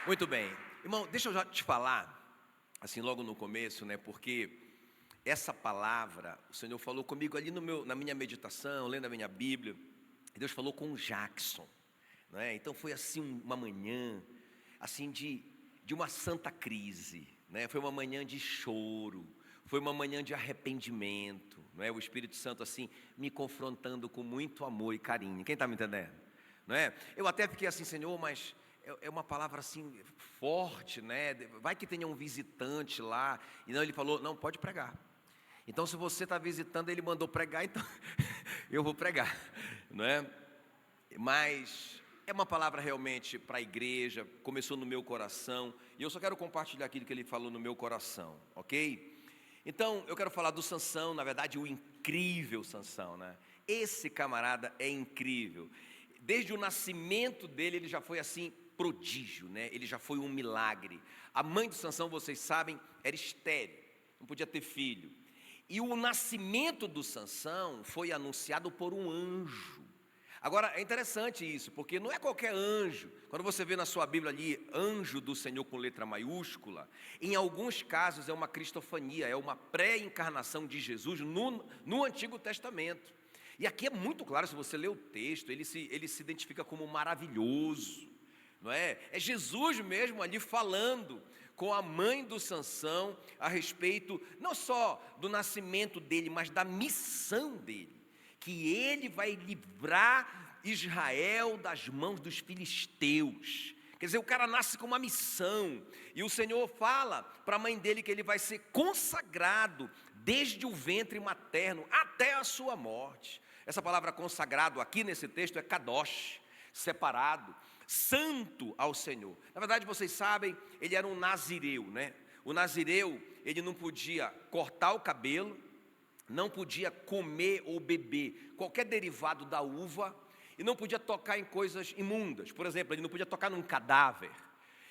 Muito bem. Irmão, deixa eu já te falar, assim, logo no começo, né? Porque essa palavra, o Senhor falou comigo ali na minha meditação, lendo a minha Bíblia, e Deus falou com o Jackson, né? Então foi assim uma manhã, assim de uma santa crise, né? Foi uma manhã de choro, foi uma manhã de arrependimento, não é? O Espírito Santo assim me confrontando com muito amor e carinho. Quem está me entendendo? Não é? Eu até fiquei assim, Senhor, mas é uma palavra assim forte, né? Vai que tenha um visitante lá. E não, ele falou, não, pode pregar. Então se você está visitando, ele mandou pregar, então eu vou pregar, não é? Mas é uma palavra realmente para a igreja, começou no meu coração, e eu só quero compartilhar aquilo que ele falou no meu coração, ok? Então eu quero falar do Sansão, na verdade o incrível Sansão, né? Esse camarada é incrível. Desde o nascimento dele, ele já foi assim, prodígio, né? Ele já foi um milagre. A mãe de Sansão, vocês sabem, era estéril, não podia ter filho. E o nascimento do Sansão foi anunciado por um anjo. Agora, é interessante isso, porque não é qualquer anjo. Quando você vê na sua Bíblia ali, anjo do Senhor com letra maiúscula, em alguns casos é uma cristofania, é uma pré-encarnação de Jesus no Antigo Testamento. E aqui é muito claro, se você ler o texto, ele se identifica como maravilhoso, não é? É Jesus mesmo ali falando com a mãe do Sansão a respeito não só do nascimento dele, mas da missão dele, que ele vai livrar Israel das mãos dos filisteus. Quer dizer, o cara nasce com uma missão, e o Senhor fala para a mãe dele que ele vai ser consagrado desde o ventre materno até a sua morte. Essa palavra consagrado aqui nesse texto é kadosh, separado, santo ao Senhor. Na verdade, vocês sabem, ele era um nazireu, né? O nazireu, ele não podia cortar o cabelo, não podia comer ou beber qualquer derivado da uva, e não podia tocar em coisas imundas. Por exemplo, ele não podia tocar num cadáver.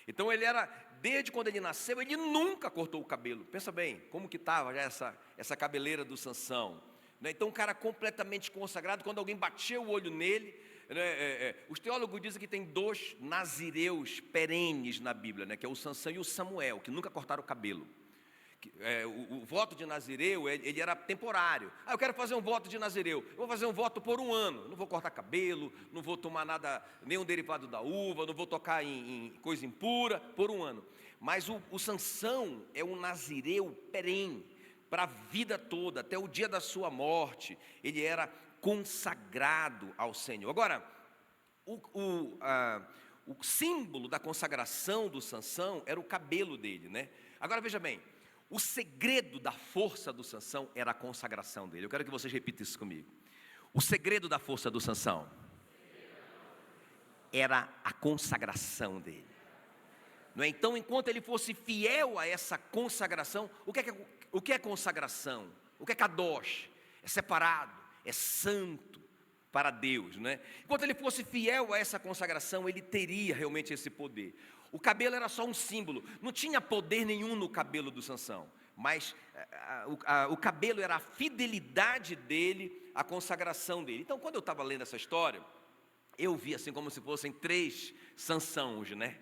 Então ele era, desde quando ele nasceu, ele nunca cortou o cabelo. Pensa bem, como que estava já essa cabeleira do Sansão, né? Então um cara completamente consagrado, quando alguém batia o olho nele, né, os teólogos dizem que tem dois nazireus perenes na Bíblia, né, que é o Sansão e o Samuel, que nunca cortaram o cabelo. O voto de nazireu, ele era temporário. Eu quero fazer um voto de nazireu, eu vou fazer um voto por um ano, não vou cortar cabelo, não vou tomar nada, nenhum derivado da uva, não vou tocar em coisa impura, por um ano. Mas o Sansão é um nazireu perene, para a vida toda, até o dia da sua morte, ele era consagrado ao Senhor. Agora, o símbolo da consagração do Sansão era o cabelo dele, né? Agora veja bem, o segredo da força do Sansão era a consagração dele. Eu quero que vocês repitam isso comigo. O segredo da força do Sansão era a consagração dele. Não é? Então, enquanto ele fosse fiel a essa consagração, o que é consagração? O que é kadosh? É separado, é santo para Deus, né? Enquanto ele fosse fiel a essa consagração, ele teria realmente esse poder. O cabelo era só um símbolo, não tinha poder nenhum no cabelo do Sansão, mas o cabelo era a fidelidade dele, a consagração dele. Então, quando eu estava lendo essa história, eu vi assim como se fossem três Sansãos, né?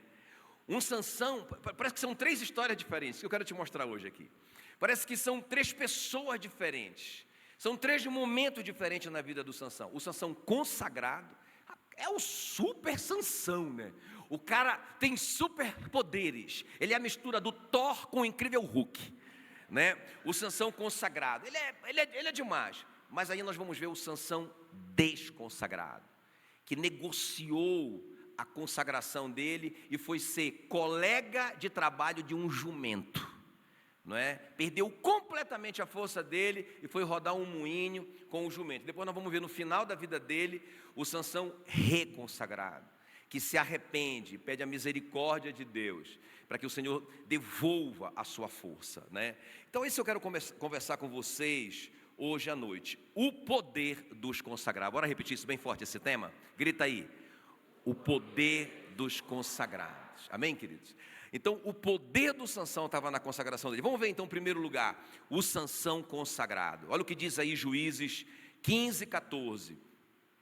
Um Sansão, parece que são três histórias diferentes, que eu quero te mostrar hoje aqui. Parece que são três pessoas diferentes, são três momentos diferentes na vida do Sansão. O Sansão consagrado é o super Sansão, né? O cara tem superpoderes, ele é a mistura do Thor com o incrível Hulk, né? O Sansão consagrado, ele é demais. Mas aí nós vamos ver o Sansão desconsagrado, que negociou a consagração dele e foi ser colega de trabalho de um jumento, não é? Perdeu completamente a força dele e foi rodar um moinho com o jumento. Depois nós vamos ver no final da vida dele o Sansão reconsagrado, que se arrepende, pede a misericórdia de Deus, para que o Senhor devolva a sua força, né? Então isso eu quero conversar com vocês hoje à noite, o poder dos consagrados. Bora repetir isso bem forte, esse tema? Grita aí, o poder dos consagrados, amém, queridos? Então o poder do Sansão estava na consagração dele. Vamos ver então, em primeiro lugar, o Sansão consagrado. Olha o que diz aí Juízes 15:14.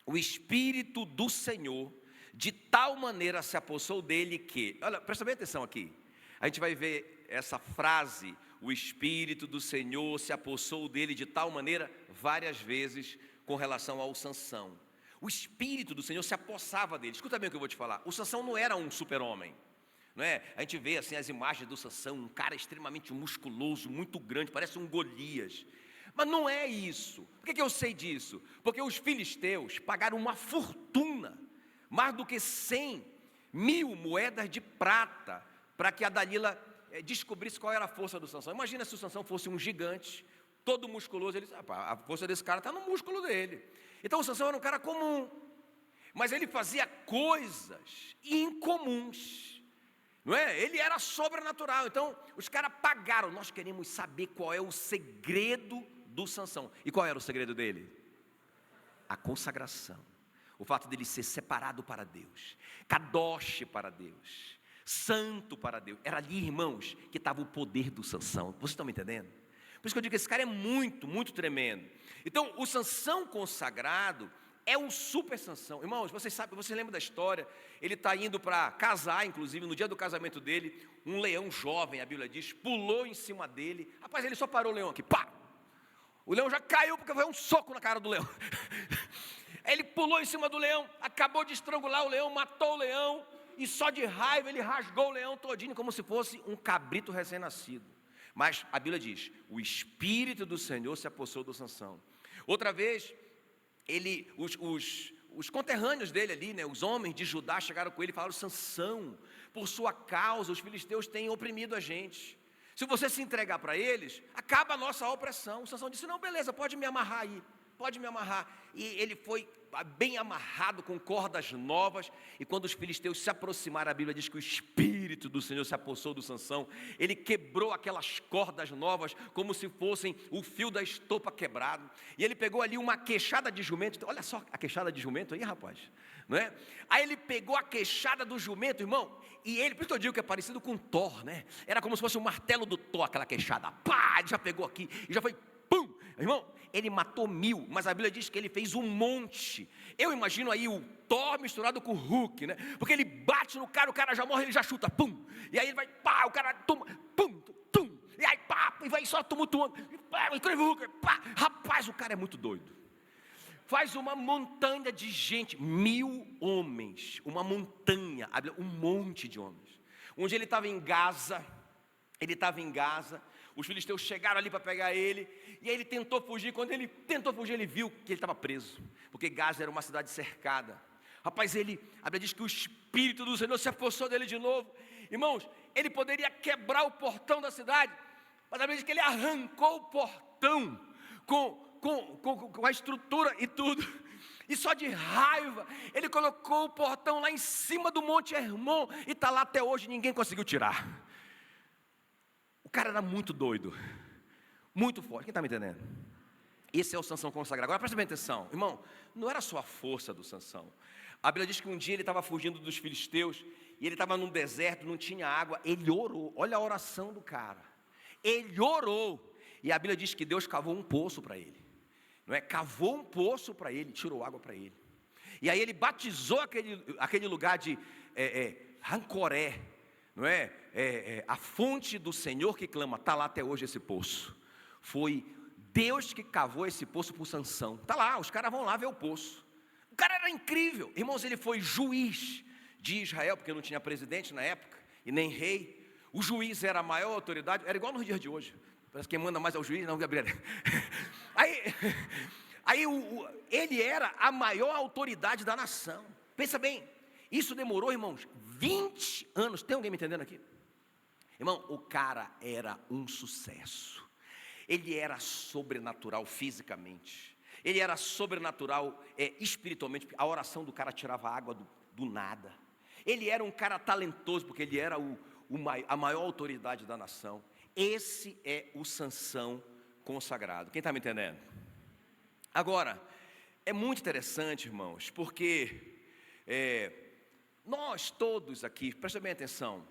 O Espírito do Senhor De tal maneira se apossou dele que, olha, presta bem atenção aqui, a gente vai ver essa frase, o Espírito do Senhor se apossou dele de tal maneira, várias vezes com relação ao Sansão. O Espírito do Senhor se apossava dele. Escuta bem o que eu vou te falar, o Sansão não era um super-homem, não é? A gente vê assim as imagens do Sansão, um cara extremamente musculoso, muito grande, parece um Golias. Mas não é isso. Por que eu sei disso? Porque os filisteus pagaram uma fortuna, mais do que 100.000 moedas de prata, para que a Dalila descobrisse qual era a força do Sansão. Imagina se o Sansão fosse um gigante, todo musculoso, ele disse, a força desse cara está no músculo dele. Então o Sansão era um cara comum, mas ele fazia coisas incomuns, não é? Ele era sobrenatural. Então os caras pagaram. Nós queremos saber qual é o segredo do Sansão. E qual era o segredo dele? A consagração. O fato dele ser separado para Deus, kadosh para Deus, santo para Deus. Era ali, irmãos, que estava o poder do Sansão. Vocês estão me entendendo? Por isso que eu digo que esse cara é muito, muito tremendo. Então o Sansão consagrado é um super Sansão. Irmãos, vocês sabem, vocês lembram da história? Ele está indo para casar, inclusive no dia do casamento dele, um leão jovem, a Bíblia diz, pulou em cima dele. Rapaz, ele só parou o leão aqui, pá! O leão já caiu porque foi um soco na cara do leão. Ele pulou em cima do leão, acabou de estrangular o leão, matou o leão, e só de raiva ele rasgou o leão todinho, como se fosse um cabrito recém-nascido. Mas a Bíblia diz, o Espírito do Senhor se apossou do Sansão. Outra vez, os conterrâneos dele ali, né, os homens de Judá chegaram com ele e falaram, Sansão, por sua causa os filisteus têm oprimido a gente. Se você se entregar para eles, acaba a nossa opressão. O Sansão disse, não, beleza, pode me amarrar aí, pode me amarrar. E ele foi bem amarrado com cordas novas. E quando os filisteus se aproximaram, a Bíblia diz que o Espírito do Senhor se apossou do Sansão. Ele quebrou aquelas cordas novas, como se fossem o fio da estopa quebrado. E ele pegou ali uma queixada de jumento. Olha só a queixada de jumento aí, rapaz, não é? Aí ele pegou a queixada do jumento, irmão, e ele, por isso que eu digo que é parecido com Thor, né? Era como se fosse o martelo do Thor, aquela queixada. Pá, ele já pegou aqui e já foi, pum! Irmão, ele matou 1000, mas a Bíblia diz que ele fez um monte. Eu imagino aí o Thor misturado com o Hulk, né? Porque ele bate no cara, o cara já morre, ele já chuta, pum! E aí ele vai, pá, o cara toma, pum, tum! E aí, pá, e vai só tumultuando, e pá, incrível Hulk, pá! Rapaz, o cara é muito doido. Faz uma montanha de gente, 1000 homens, uma montanha, um monte de homens. Um dia ele estava em Gaza, os filisteus chegaram ali para pegar ele, e aí ele tentou fugir. Quando ele tentou fugir, ele viu que ele estava preso, porque Gaza era uma cidade cercada. Rapaz, a Bíblia diz que o Espírito do Senhor se apossou dele de novo. Irmãos, ele poderia quebrar o portão da cidade, mas a Bíblia diz que ele arrancou o portão com a estrutura e tudo, e só de raiva, ele colocou o portão lá em cima do Monte Hermon, e está lá até hoje, ninguém conseguiu tirar. O cara era muito doido, muito forte, quem está me entendendo? Esse é o Sansão consagrado. Agora presta bem atenção, irmão, não era só a força do Sansão. A Bíblia diz que um dia ele estava fugindo dos filisteus, e ele estava num deserto, não tinha água, ele orou, olha a oração do cara, ele orou, e a Bíblia diz que Deus cavou um poço para ele. Não é? Cavou um poço para ele, tirou água para ele. E aí ele batizou aquele lugar de Rancoré, não é? A fonte do Senhor que clama, está lá até hoje esse poço. Foi Deus que cavou esse poço por Sansão. Está lá, os caras vão lá ver o poço. O cara era incrível. Irmãos, ele foi juiz de Israel, porque não tinha presidente na época, e nem rei. O juiz era a maior autoridade, era igual nos dias de hoje. Parece que quem manda mais é o juiz, não, Gabriel. Ele era a maior autoridade da nação. Pensa bem, isso demorou, irmãos, 20 anos. Tem alguém me entendendo aqui? Irmão, o cara era um sucesso. Ele era sobrenatural fisicamente. Ele era sobrenatural espiritualmente. A oração do cara tirava água do nada. Ele era um cara talentoso, porque ele era a maior autoridade da nação. Esse é o Sansão consagrado. Quem está me entendendo? Agora, é muito interessante, irmãos, porque nós todos aqui, presta bem atenção,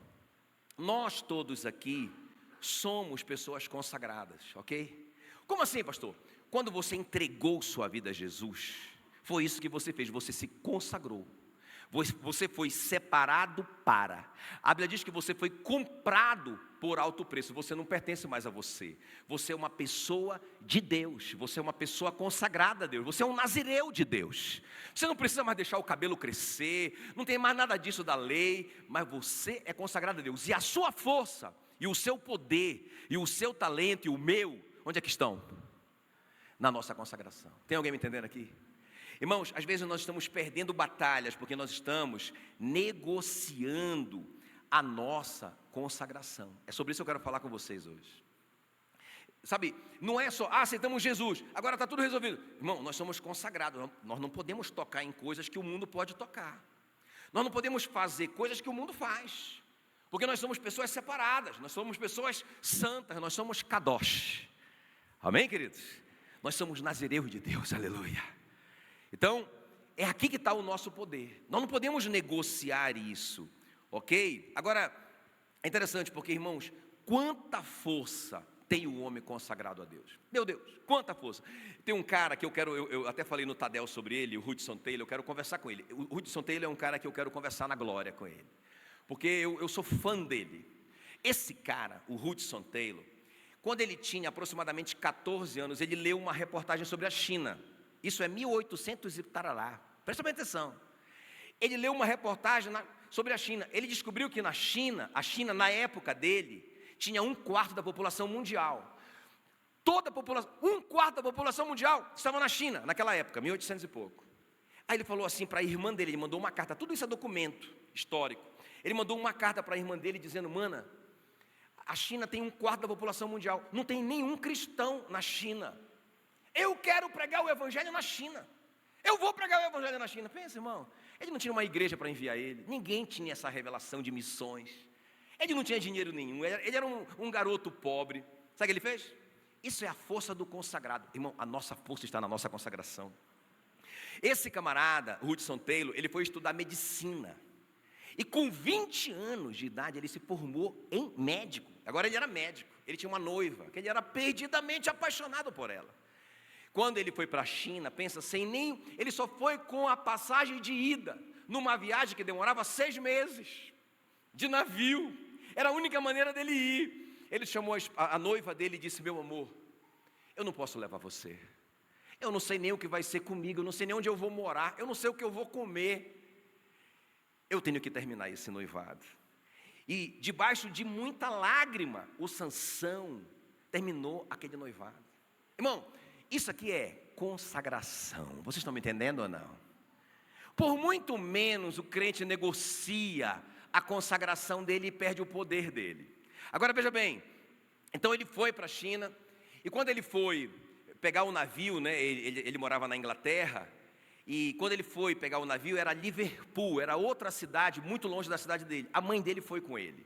nós todos aqui somos pessoas consagradas, ok? Como assim, pastor? Quando você entregou sua vida a Jesus, foi isso que você fez, você se consagrou. Você foi separado para. A Bíblia diz que você foi comprado por alto preço. Você não pertence mais a você. Você é uma pessoa de Deus. Você é uma pessoa consagrada a Deus. Você é um nazireu de Deus. Você não precisa mais deixar o cabelo crescer. Não tem mais nada disso da lei. Mas você é consagrado a Deus. E a sua força, e o seu poder, e o seu talento, e o meu, onde é que estão? Na nossa consagração. Tem alguém me entendendo aqui? Irmãos, às vezes nós estamos perdendo batalhas porque nós estamos negociando a nossa consagração. É sobre isso que eu quero falar com vocês hoje. Sabe, não é só, aceitamos Jesus, agora está tudo resolvido. Irmão, nós somos consagrados, nós não podemos tocar em coisas que o mundo pode tocar. Nós não podemos fazer coisas que o mundo faz. Porque nós somos pessoas separadas, nós somos pessoas santas, nós somos kadosh. Amém, queridos? Nós somos nazireus de Deus, aleluia. Então, é aqui que está o nosso poder. Nós não podemos negociar isso, ok? Agora, é interessante porque, irmãos, quanta força tem o homem consagrado a Deus. Meu Deus, quanta força. Tem um cara que eu até falei no Tadel sobre ele, o Hudson Taylor, eu quero conversar com ele. O Hudson Taylor é um cara que eu quero conversar na glória com ele, porque eu sou fã dele. Esse cara, o Hudson Taylor, quando ele tinha aproximadamente 14 anos, ele leu uma reportagem sobre a China. Isso é 1800 e tarará. Presta bem atenção. Ele leu uma reportagem sobre a China. Ele descobriu que a China, na época dele, tinha 1/4 da população mundial. Toda a população, 1/4 da população mundial estava na China, naquela época, 1800 e pouco. Aí ele falou assim para a irmã dele, ele mandou uma carta, tudo isso é documento histórico. Ele mandou uma carta para a irmã dele dizendo: mana, a China tem 1/4 da população mundial, não tem nenhum cristão na China. Eu quero pregar o evangelho na China. Eu vou pregar o evangelho na China. Pensa, irmão, ele não tinha uma igreja para enviar ele. Ninguém tinha essa revelação de missões. Ele não tinha dinheiro nenhum. Ele era um garoto pobre. Sabe o que ele fez? Isso é a força do consagrado. Irmão, a nossa força está na nossa consagração. Esse camarada, Hudson Taylor, ele foi estudar medicina. E com 20 anos de idade, ele se formou em médico. Agora ele era médico. Ele tinha uma noiva, que ele era perdidamente apaixonado por ela. Quando ele foi para a China, pensa, ele só foi com a passagem de ida, numa viagem que demorava 6 meses, de navio, era a única maneira dele ir. Ele chamou a noiva dele e disse: meu amor, eu não posso levar você, eu não sei nem o que vai ser comigo, eu não sei nem onde eu vou morar, eu não sei o que eu vou comer, eu tenho que terminar esse noivado. E debaixo de muita lágrima, o Sansão terminou aquele noivado. Irmão, isso aqui é consagração. Vocês estão me entendendo ou não? Por muito menos o crente negocia a consagração dele e perde o poder dele. Agora veja bem, então ele foi para a China, e quando ele foi pegar o navio, né, ele morava na Inglaterra, e quando ele foi pegar o navio era Liverpool, era outra cidade, muito longe da cidade dele. A mãe dele foi com ele.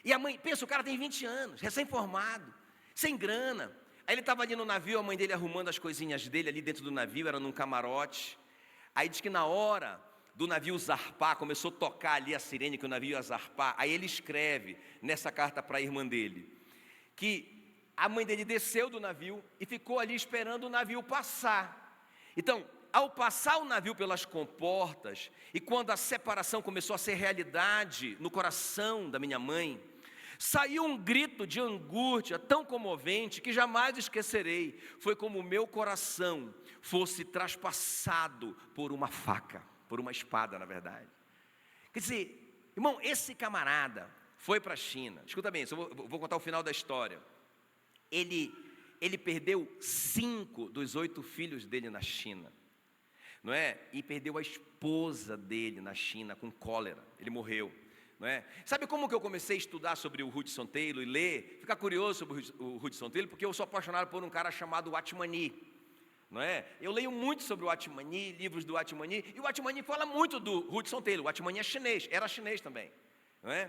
E a mãe, pensa, o cara tem 20 anos, recém-formado, sem grana. Aí ele estava ali no navio, a mãe dele arrumando as coisinhas dele ali dentro do navio, era num camarote. Aí diz que na hora do navio zarpar, começou a tocar ali a sirene que o navio ia zarpar. Aí ele escreve nessa carta para a irmã dele, que a mãe dele desceu do navio e ficou ali esperando o navio passar. Então, ao passar o navio pelas comportas, e quando a separação começou a ser realidade no coração da minha mãe, saiu um grito de angústia tão comovente que jamais esquecerei. Foi como o meu coração fosse traspassado por uma faca, por uma espada, na verdade. Quer dizer, irmão, esse camarada foi para a China. Escuta bem, vou contar o final da história. Ele perdeu 5 dos 8 filhos dele na China, não é? E perdeu a esposa dele na China com cólera. Ele morreu. Não é? Sabe como que eu comecei a estudar sobre o Hudson Taylor e ler, ficar curioso sobre o Hudson Taylor? Porque eu sou apaixonado por um cara chamado Watchmani, não é? Eu leio muito sobre o Watchmani, livros do Watchmani, e o Watchmani fala muito do Hudson Taylor. O Watchmani é chinês, era chinês também, não é?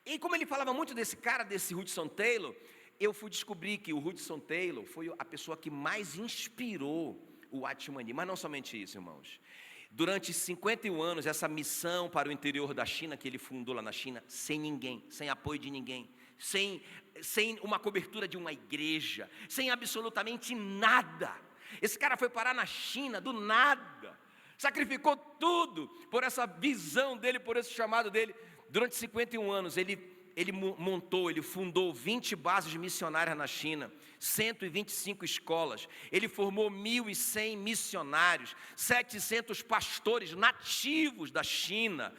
E como ele falava muito desse cara, desse Hudson Taylor, eu fui descobrir que o Hudson Taylor foi a pessoa que mais inspirou o Watchmani. Mas não somente isso, irmãos. Durante 51 anos, essa missão para o interior da China, que ele fundou lá na China, sem ninguém, sem apoio de ninguém, sem uma cobertura de uma igreja, sem absolutamente nada. Esse cara foi parar na China do nada, sacrificou tudo por essa visão dele, por esse chamado dele. Durante 51 anos, ele fundou 20 bases missionárias na China, 125 escolas, ele formou 1.100 missionários, 700 pastores nativos da China,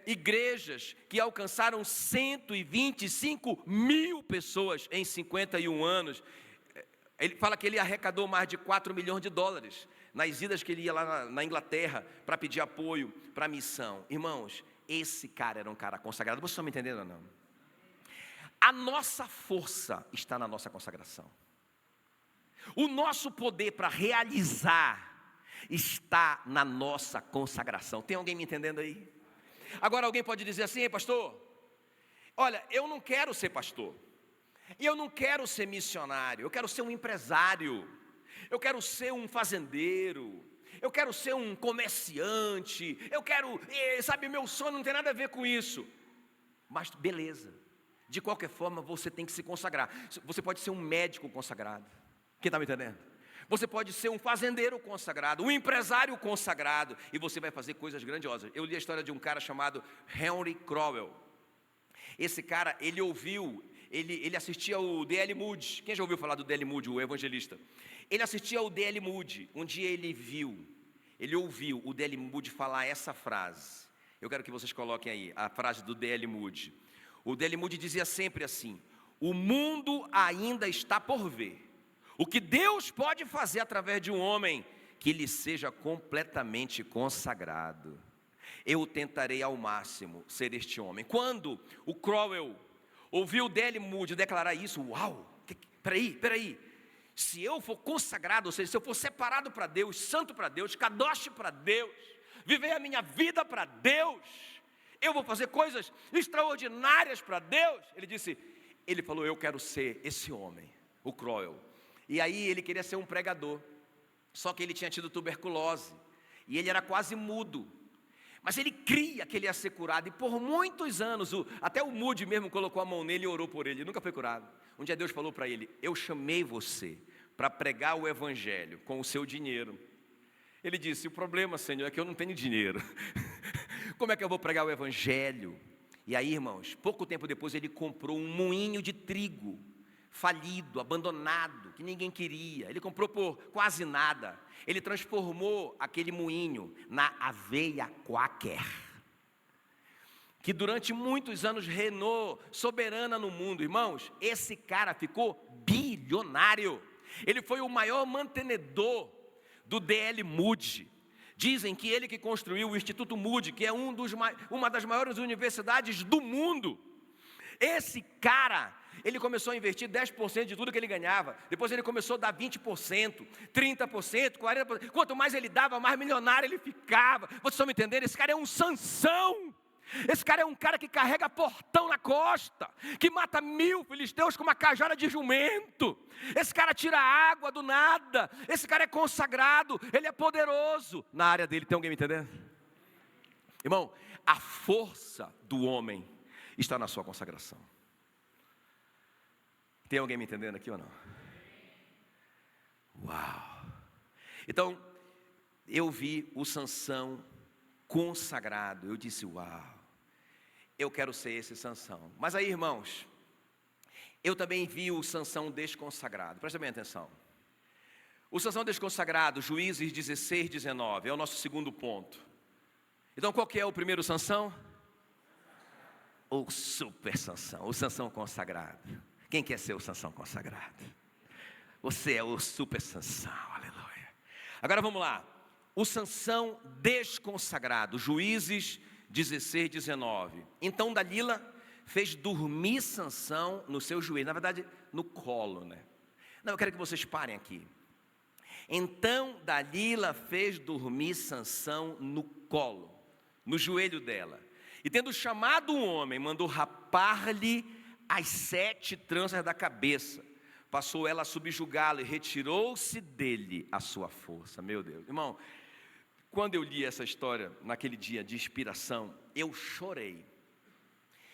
igrejas que alcançaram 125 mil pessoas em 51 anos. Ele fala que ele arrecadou mais de 4 milhões de dólares nas idas que ele ia lá na Inglaterra para pedir apoio para a missão. Irmãos, esse cara era um cara consagrado. Vocês estão me entendendo ou não? A nossa força está na nossa consagração. O nosso poder para realizar está na nossa consagração. Tem alguém me entendendo aí? Agora alguém pode dizer assim: pastor, olha, eu não quero ser pastor, e eu não quero ser missionário, eu quero ser um empresário, eu quero ser um fazendeiro, eu quero ser um comerciante, eu quero, sabe, meu sonho não tem nada a ver com isso. Mas beleza, de qualquer forma você tem que se consagrar. Você pode ser um médico consagrado, quem está me entendendo? Você pode ser um fazendeiro consagrado, um empresário consagrado, e você vai fazer coisas grandiosas. Eu li a história de um cara chamado Henry Crowell. Esse cara, ele assistia o D.L. Moody. Quem já ouviu falar do D.L. Moody, o evangelista? Ele assistia ao D.L. Moody. Um dia ele ouviu o D.L. Moody falar essa frase. Eu quero que vocês coloquem aí a frase do D.L. Moody. O D.L. Moody dizia sempre assim: o mundo ainda está por ver o que Deus pode fazer através de um homem que lhe seja completamente consagrado. Eu tentarei ao máximo ser este homem. Quando o Crowell ouviu o D.L. Moody declarar isso, uau, peraí, se eu for consagrado, ou seja, se eu for separado para Deus, santo para Deus, kadosh para Deus, viver a minha vida para Deus, eu vou fazer coisas extraordinárias para Deus. Ele falou, eu quero ser esse homem, o Crowell. E aí ele queria ser um pregador, só que ele tinha tido tuberculose, e ele era quase mudo. Mas ele cria que ele ia ser curado, e por muitos anos, até o Moody mesmo colocou a mão nele e orou por ele, ele nunca foi curado. Um dia Deus falou para ele: eu chamei você para pregar o evangelho com o seu dinheiro. Ele disse: o problema, Senhor, é que eu não tenho dinheiro. Como é que eu vou pregar o evangelho? E aí, irmãos, pouco tempo depois ele comprou um moinho de trigo, falido, abandonado, que ninguém queria. Ele comprou por quase nada. Ele transformou aquele moinho na aveia Quaker, que durante muitos anos reinou soberana no mundo. Irmãos, esse cara ficou bilionário. Ele foi o maior mantenedor do D.L. Moody. Dizem que ele que construiu o Instituto Moody, que é uma das maiores universidades do mundo. Esse cara, ele começou a investir 10% de tudo que ele ganhava. Depois ele começou a dar 20%, 30%, 40%. Quanto mais ele dava, mais milionário ele ficava. Vocês estão me entendendo? Esse cara é um Sansão. Esse cara é um cara que carrega portão na costa, que mata 1000 filisteus com uma cajada de jumento. Esse cara tira água do nada. Esse cara é consagrado, ele é poderoso na área dele. Tem alguém me entendendo? Irmão, a força do homem está na sua consagração. Tem alguém me entendendo aqui ou não? Uau! Então, eu vi o Sansão consagrado. Eu disse, uau! Eu quero ser esse Sansão. Mas aí, irmãos, eu também vi o Sansão desconsagrado. Presta bem atenção. O Sansão desconsagrado, Juízes 16, 19, é o nosso segundo ponto. Então, qual que é o primeiro Sansão? O super Sansão, o Sansão consagrado. Quem quer ser o Sansão consagrado? Você é o super Sansão, aleluia. Agora vamos lá. O Sansão desconsagrado, Juízes 16, 19. Então Dalila fez dormir Sansão no seu joelho, na verdade no colo, né? Não, eu quero que vocês parem aqui. Então Dalila fez dormir Sansão no colo, no joelho dela. E tendo chamado um homem, mandou rapar-lhe as 7 tranças da cabeça. Passou ela a subjugá-lo e retirou-se dele a sua força. Meu Deus, irmão, quando eu li essa história, naquele dia de inspiração, eu chorei.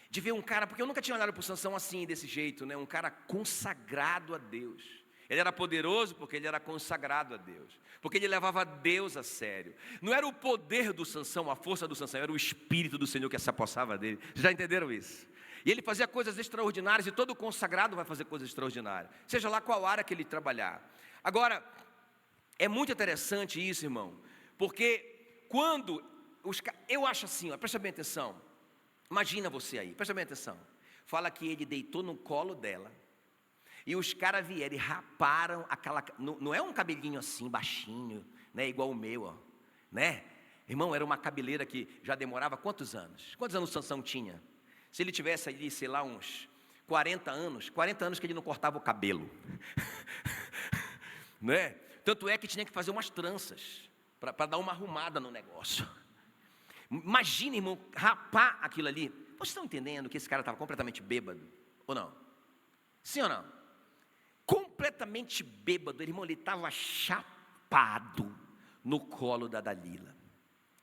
De ver um cara, porque eu nunca tinha olhado para o Sansão assim, desse jeito, né? Um cara consagrado a Deus. Ele era poderoso porque ele era consagrado a Deus, porque ele levava Deus a sério. Não era o poder do Sansão, a força do Sansão, era o Espírito do Senhor que se apossava dele. Já entenderam isso? E ele fazia coisas extraordinárias, e todo consagrado vai fazer coisas extraordinárias, seja lá qual área que ele trabalhar. Agora, é muito interessante isso, irmão, porque quando eu acho assim, ó, presta bem atenção, imagina você aí, presta bem atenção, fala que ele deitou no colo dela, e os caras vieram e raparam aquela, não é um cabelinho assim, baixinho, né, igual o meu, ó, né? Irmão, era uma cabeleira que já demorava quantos anos? Quantos anos o Sansão tinha? Se ele tivesse ali, sei lá, uns 40 anos que ele não cortava o cabelo, né? Tanto é que tinha que fazer umas tranças, para dar uma arrumada no negócio. Imagina, irmão, rapar aquilo ali. Vocês estão entendendo que esse cara estava completamente bêbado? Ou não? Sim ou não? Completamente bêbado, irmão, ele estava chapado no colo da Dalila,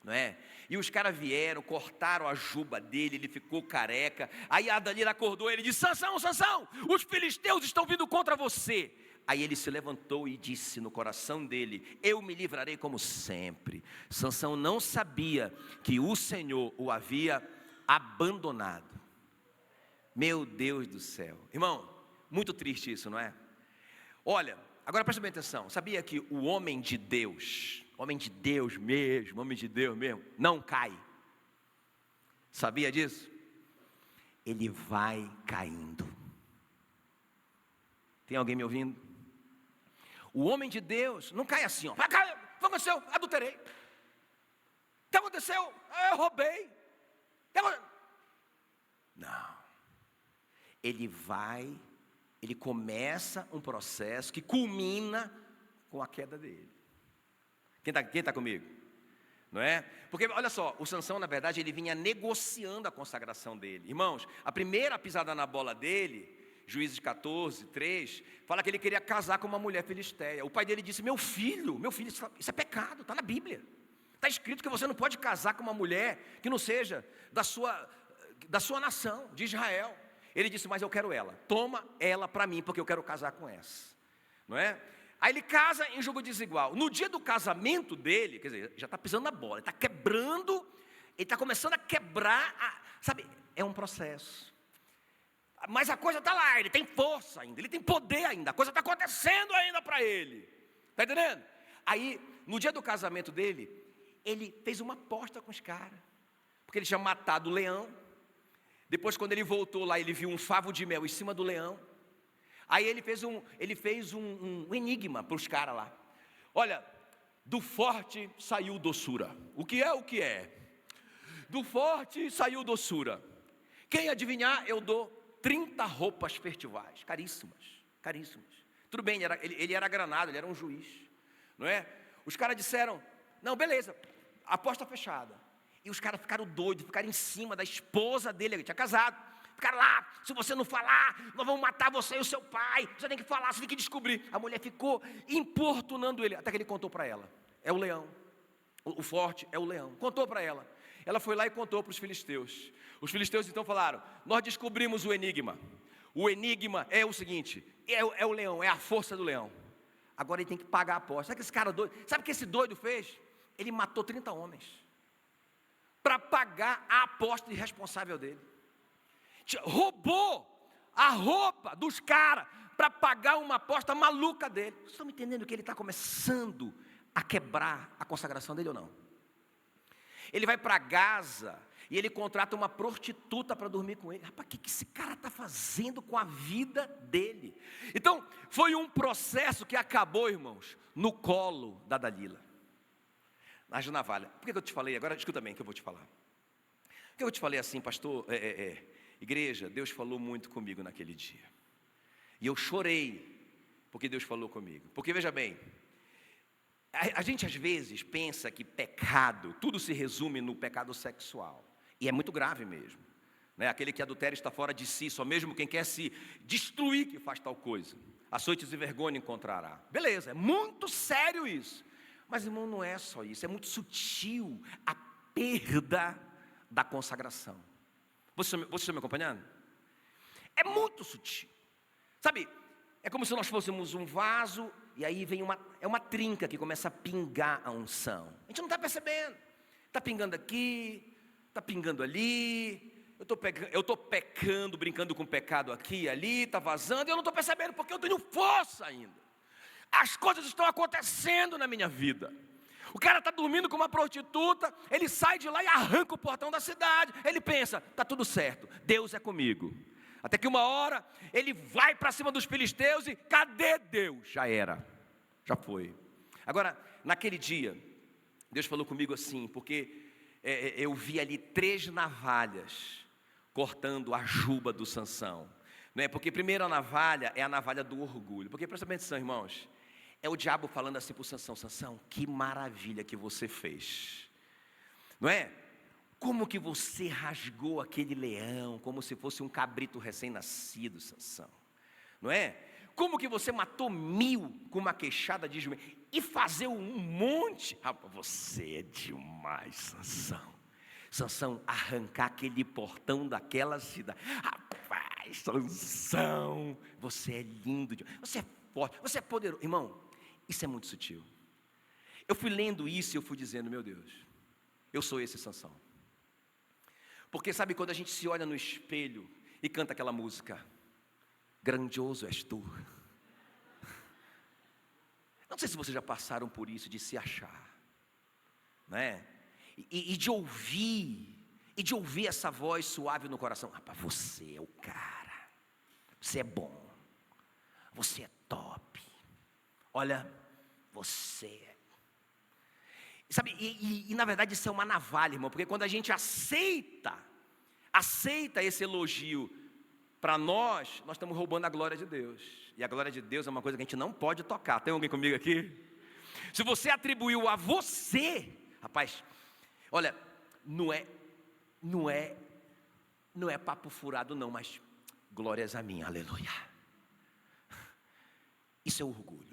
não é? E os caras vieram, cortaram a juba dele, ele ficou careca. Aí a Dalila acordou, ele disse: Sansão, Sansão, os filisteus estão vindo contra você. Aí ele se levantou e disse no coração dele: eu me livrarei como sempre. Sansão não sabia que o Senhor o havia abandonado. Meu Deus do céu, irmão, muito triste isso, não é? Olha, agora presta bem atenção, sabia que o homem de Deus mesmo, não cai? Sabia disso? Ele vai caindo. Tem alguém me ouvindo? O homem de Deus não cai assim, ó. O que aconteceu? Adulterei. O que aconteceu? Eu roubei. Não. Ele começa um processo que culmina com a queda dele. Quem está comigo? Não é? Porque, olha só, o Sansão, na verdade, ele vinha negociando a consagração dele. Irmãos, a primeira pisada na bola dele, Juízes 14, 3, fala que ele queria casar com uma mulher filisteia. O pai dele disse: meu filho, isso é pecado, está na Bíblia. Está escrito que você não pode casar com uma mulher que não seja da sua nação, de Israel. Ele disse: mas eu quero ela, toma ela para mim, porque eu quero casar com essa, não é? Aí ele casa em jogo desigual. No dia do casamento dele, quer dizer, já está pisando na bola, ele está quebrando, ele está começando a quebrar, sabe, é um processo. Mas a coisa está lá, ele tem força ainda, ele tem poder ainda, a coisa está acontecendo ainda para ele, está entendendo? Aí, no dia do casamento dele, ele fez uma aposta com os caras, porque ele tinha matado o leão. Depois, quando ele voltou lá, ele viu um favo de mel em cima do leão. Aí ele fez um enigma para os caras lá. Olha, do forte saiu doçura. O que é? Do forte saiu doçura. Quem adivinhar, eu dou 30 roupas festivais, caríssimas. Tudo bem, ele era granado, ele era um juiz, não é? Os caras disseram: não, beleza, aposta fechada. E os caras ficaram doidos, ficaram em cima da esposa dele, ele tinha casado. Ficaram lá: se você não falar, nós vamos matar você e o seu pai, você tem que falar, você tem que descobrir. A mulher ficou importunando ele, até que ele contou para ela: é o leão, o forte é o leão. Contou para ela. Ela foi lá e contou para os filisteus. Os filisteus então falaram: nós descobrimos o enigma. O enigma é o seguinte: é o leão, é a força do leão. Agora ele tem que pagar a aposta. Sabe que esse cara doido, sabe o que esse doido fez? Ele matou 30 homens para pagar a aposta irresponsável dele. Roubou a roupa dos caras para pagar uma aposta maluca dele. Vocês estão me entendendo que ele está começando a quebrar a consagração dele ou não? Ele vai para Gaza e ele contrata uma prostituta para dormir com ele. Rapaz, o que esse cara está fazendo com a vida dele? Então, foi um processo que acabou, irmãos, no colo da Dalila, nas navalhas. Por que eu te falei? Agora escuta bem o que eu vou te falar. Por que eu te falei assim, pastor? Igreja, Deus falou muito comigo naquele dia. E eu chorei, porque Deus falou comigo. Porque veja bem, a gente às vezes pensa que pecado, tudo se resume no pecado sexual. E é muito grave mesmo, né? Aquele que adultera está fora de si, só mesmo quem quer se destruir que faz tal coisa. Açoites e vergonha encontrará. Beleza, é muito sério isso. Mas, irmão, não é só isso, é muito sutil a perda da consagração. Você está me acompanhando? É muito sutil. Sabe, É como se nós fôssemos um vaso, e aí vem uma trinca que começa a pingar a unção. A gente não está percebendo. Está pingando aqui, está pingando ali. Eu estou pecando, brincando com o pecado aqui e ali, está vazando, e eu não estou percebendo, porque eu tenho força ainda. As coisas estão acontecendo na minha vida. O cara está dormindo com uma prostituta, ele sai de lá e arranca o portão da cidade. Ele pensa, está tudo certo, Deus é comigo. Até que uma hora, ele vai para cima dos filisteus e cadê Deus? Já era, já foi. Agora, naquele dia, Deus falou comigo assim, porque eu vi ali 3 navalhas cortando a juba do Sansão. Não é? Porque primeiro a navalha é a navalha do orgulho. Porque presta atenção, irmãos, é o diabo falando assim para o Sansão: Sansão, que maravilha que você fez. Não é? Como que você rasgou aquele leão, como se fosse um cabrito recém-nascido, Sansão. Não é? Como que você matou 1000 com uma queixada de jumento e fazer um monte? Você é demais, Sansão. Sansão, arrancar aquele portão daquela cidade. Rapaz, Sansão, você é lindo, você é forte, você é poderoso. Irmão, isso é muito sutil. Eu fui lendo isso e eu fui dizendo, meu Deus, eu sou esse Sansão. Porque sabe quando a gente se olha no espelho e canta aquela música, grandioso és tu. Não sei se vocês já passaram por isso, de se achar, não é? E de ouvir essa voz suave no coração. Rapaz, você é o cara, você é bom, você é top, olha, você é. Sabe, e na verdade isso é uma navalha, irmão, porque quando a gente aceita esse elogio para nós estamos roubando a glória de Deus. E a glória de Deus é uma coisa que a gente não pode tocar. Tem alguém comigo aqui? Se você atribuiu a você, rapaz, olha, não é papo furado não, mas glórias a mim, aleluia. Isso é orgulho.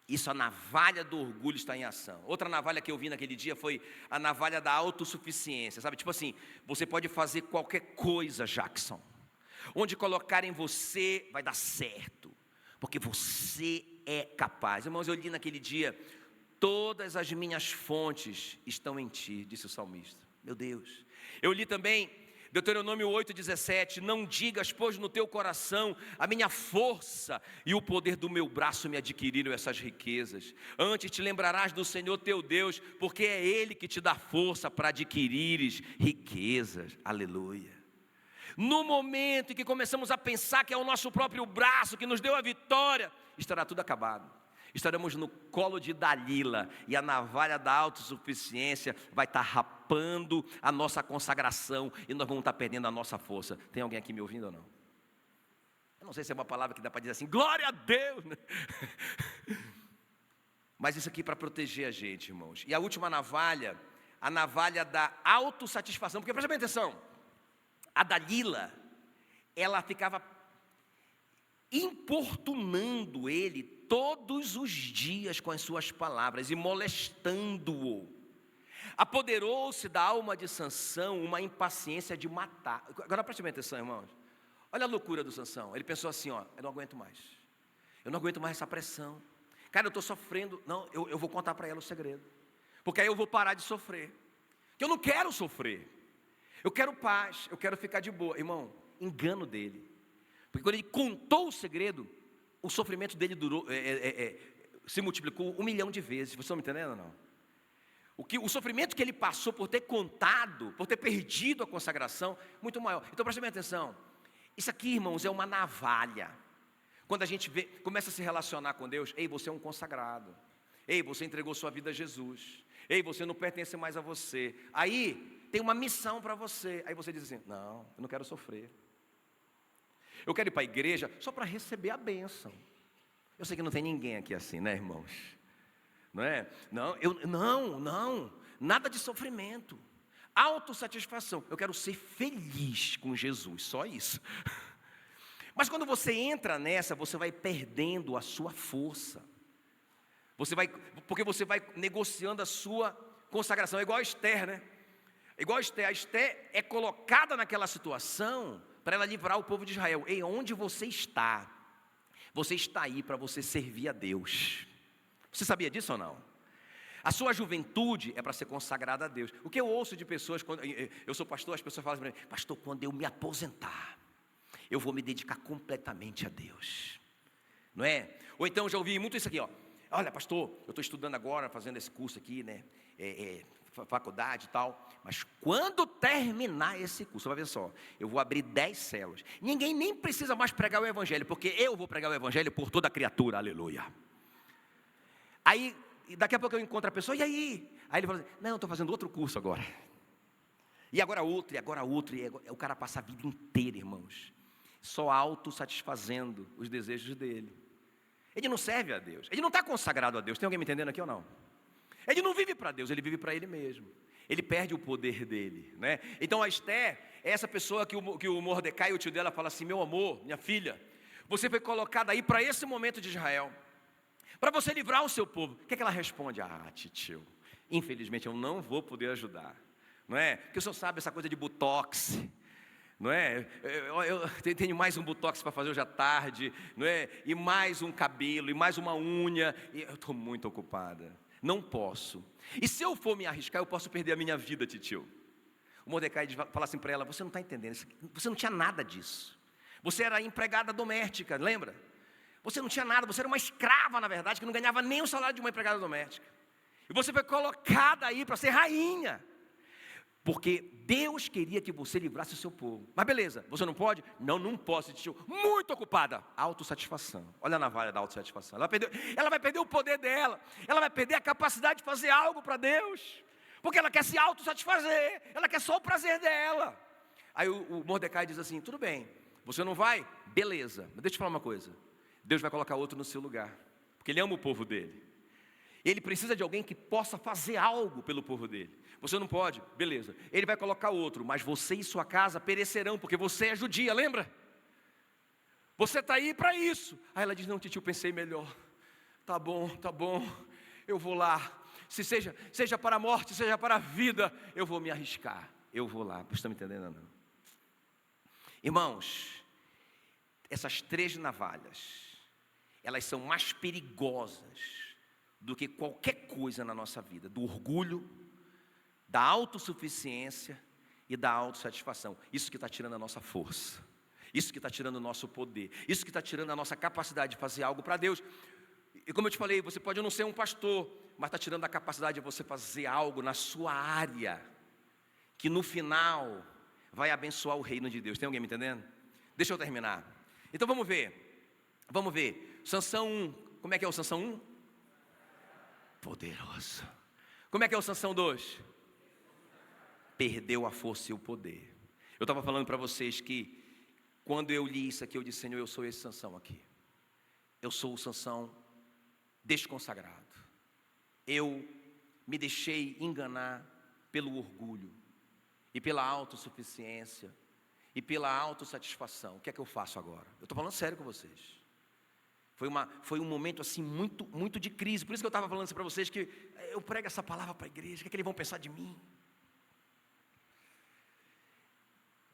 Isso, a navalha do orgulho está em ação. Outra navalha que eu vi naquele dia foi a navalha da autossuficiência, sabe? Tipo assim, você pode fazer qualquer coisa, Jackson. Onde colocar em você vai dar certo, porque você é capaz. Irmãos, eu li naquele dia, todas as minhas fontes estão em ti, disse o salmista. Meu Deus. Eu li também Deuteronômio 8,17, não digas, pois, no teu coração, a minha força e o poder do meu braço me adquiriram essas riquezas. Antes te lembrarás do Senhor teu Deus, porque é Ele que te dá força para adquirires riquezas. Aleluia. No momento em que começamos a pensar que é o nosso próprio braço que nos deu a vitória, estará tudo acabado. Estaremos no colo de Dalila e a navalha da autossuficiência vai estar rapando a nossa consagração e nós vamos estar perdendo a nossa força. Tem alguém aqui me ouvindo ou não? Eu não sei se é uma palavra que dá para dizer assim, glória a Deus, né? Mas isso aqui é para proteger a gente, irmãos. E a última navalha, a navalha da autossatisfação, porque presta bem atenção, a Dalila, ela ficava importunando ele todos os dias com as suas palavras e molestando-o. Apoderou-se da alma de Sansão uma impaciência de matar. Agora preste bem atenção, irmãos. Olha a loucura do Sansão. Ele pensou assim, ó, eu não aguento mais. Eu não aguento mais essa pressão. Cara, eu estou sofrendo. Não, eu vou contar para ela o segredo. Porque aí eu vou parar de sofrer. Eu não quero sofrer. Eu quero paz, eu quero ficar de boa. Irmão, engano dele. Porque quando ele contou o segredo, o sofrimento dele se multiplicou 1 milhão de vezes. Vocês estão me entendendo ou não? O sofrimento que ele passou por ter contado, por ter perdido a consagração, muito maior. Então preste bem atenção. Isso aqui, irmãos, é uma navalha. Quando a gente começa a se relacionar com Deus, ei, você é um consagrado. Ei, você entregou sua vida a Jesus. Ei, você não pertence mais a você. Aí tem uma missão para você. Aí você diz assim, não, eu não quero sofrer. Eu quero ir para a igreja só para receber a bênção. Eu sei que não tem ninguém aqui assim, né, irmãos? Não é? Não, nada de sofrimento. Autossatisfação. Eu quero ser feliz com Jesus, só isso. Mas quando você entra nessa, você vai perdendo a sua força. Porque você vai negociando a sua consagração. É igual a Esther, né? Igual a Esther. A Esther é colocada naquela situação para ela livrar o povo de Israel. Ei, onde você está? Você está aí para você servir a Deus. Você sabia disso ou não? A sua juventude é para ser consagrada a Deus. O que eu ouço de pessoas, quando eu sou pastor, as pessoas falam para mim: pastor, quando eu me aposentar, eu vou me dedicar completamente a Deus. Não é? Ou então já ouvi muito isso aqui, ó. Olha, pastor, eu estou estudando agora, fazendo esse curso aqui, né? Faculdade e tal. Mas quando terminar esse curso, vai ver só, eu vou abrir 10 células. Ninguém nem precisa mais pregar o evangelho, porque eu vou pregar o evangelho por toda criatura, aleluia. Aí, daqui a pouco eu encontro a pessoa, e aí? Aí ele fala assim: não, estou fazendo outro curso agora. E agora outro, e agora outro. E o cara passa a vida inteira, irmãos, só autossatisfazendo os desejos dele. Ele não serve a Deus, ele não está consagrado a Deus. Tem alguém me entendendo aqui ou não? Ele não vive para Deus, ele vive para ele mesmo. Ele perde o poder dele, né? Então a Esther é essa pessoa que o Mordecai, o tio dela, fala assim: meu amor, minha filha, você foi colocada aí para esse momento de Israel, para você livrar o seu povo. O que é que ela responde? Ah, tio, infelizmente eu não vou poder ajudar, não é? Porque o senhor sabe essa coisa de botox, não é? Eu tenho mais um botox para fazer hoje à tarde, não é? E mais um cabelo, e mais uma unha, e eu estou muito ocupada, não posso. E se eu for me arriscar, eu posso perder a minha vida, tio. O Mordecai fala assim para ela: você não está entendendo, você não tinha nada disso. Você era empregada doméstica, lembra? Você não tinha nada, você era uma escrava, na verdade, que não ganhava nem o salário de uma empregada doméstica. E você foi colocada aí para ser rainha, porque Deus queria que você livrasse o seu povo. Mas beleza, você não pode? Não posso, tio. Muito ocupada. Autossatisfação. Olha a navalha da autossatisfação. Ela vai perder o poder dela. Ela vai perder a capacidade de fazer algo para Deus, porque ela quer se autossatisfazer. Ela quer só o prazer dela. Aí o Mordecai diz assim: tudo bem, você não vai? Beleza, mas deixa eu te falar uma coisa. Deus vai colocar outro no seu lugar, porque Ele ama o povo dele. Ele precisa de alguém que possa fazer algo pelo povo dele. Você não pode? Beleza. Ele vai colocar outro, mas você e sua casa perecerão, porque você é judia, lembra? Você está aí para isso. Aí ela diz: não, tio, pensei melhor. Tá bom, eu vou lá. Se seja para a morte, seja para a vida, eu vou me arriscar. Eu vou lá. Vocês estão me entendendo, não? Irmãos, essas 3 navalhas, elas são mais perigosas do que qualquer coisa na nossa vida: do orgulho, da autossuficiência e da autossatisfação. Isso que está tirando a nossa força, isso que está tirando o nosso poder, isso que está tirando a nossa capacidade de fazer algo para Deus. E como eu te falei, você pode não ser um pastor, mas está tirando a capacidade de você fazer algo na sua área, que no final vai abençoar o reino de Deus. Tem alguém me entendendo? Deixa eu terminar. Então vamos ver. Sansão 1, como é que é o Sansão 1? Poderoso. Como é que é o Sansão 2? Perdeu a força e o poder. Eu estava falando para vocês que quando eu li isso aqui, eu disse: Senhor, eu sou esse Sansão aqui. Eu sou o Sansão desconsagrado. Eu me deixei enganar pelo orgulho e pela autossuficiência e pela autossatisfação. O que é que eu faço agora? Eu estou falando sério com vocês. Foi um momento assim muito de crise. Por isso que eu estava falando assim para vocês que eu prego essa palavra para a igreja. O que é que eles vão pensar de mim?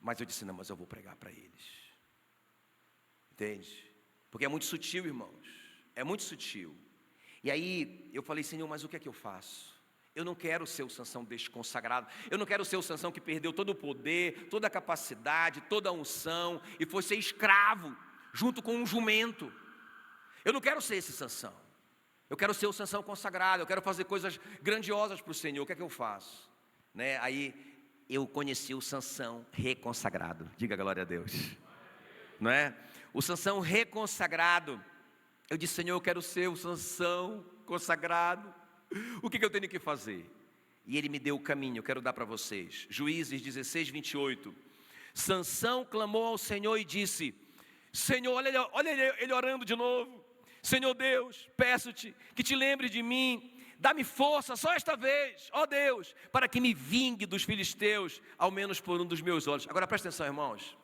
Mas eu disse: não, mas eu vou pregar para eles. Entende? Porque é muito sutil, irmãos. É muito sutil. E aí eu falei: Senhor, mas o que é que eu faço? Eu não quero ser o Sansão desconsagrado. Eu não quero ser o Sansão que perdeu todo o poder, toda a capacidade, toda a unção e foi ser escravo junto com um jumento. Eu não quero ser esse Sansão. Eu quero ser o Sansão consagrado. Eu quero fazer coisas grandiosas para o Senhor. O que é que eu faço? Né? Aí eu conheci o Sansão reconsagrado. Diga glória a Deus. Não é? O Sansão reconsagrado. Eu disse: Senhor, eu quero ser o Sansão consagrado. O que eu tenho que fazer? E Ele me deu o caminho. Eu quero dar para vocês. Juízes 16, 28. Sansão clamou ao Senhor e disse: Senhor, olha ele orando de novo. Senhor Deus, peço-te que te lembre de mim. Dá-me força só esta vez, ó Deus, para que me vingue dos filisteus, ao menos por um dos meus olhos. Agora presta atenção, irmãos.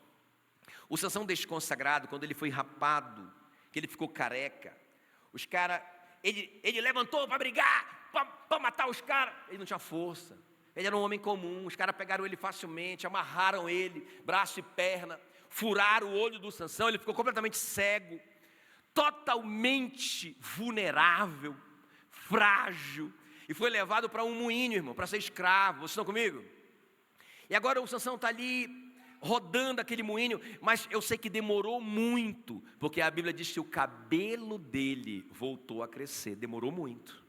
O Sansão desconsagrado, quando ele foi rapado, que ele ficou careca, os caras, ele levantou para brigar, para matar os caras. Ele não tinha força, ele era um homem comum. Os caras pegaram ele facilmente, amarraram ele, braço e perna, furaram o olho do Sansão, ele ficou completamente cego. totalmente vulnerável, frágil, e foi levado para um moinho, irmão, para ser escravo. Vocês estão comigo? E agora o Sansão está ali rodando aquele moinho, mas eu sei que demorou muito, porque a Bíblia diz que o cabelo dele voltou a crescer, demorou muito.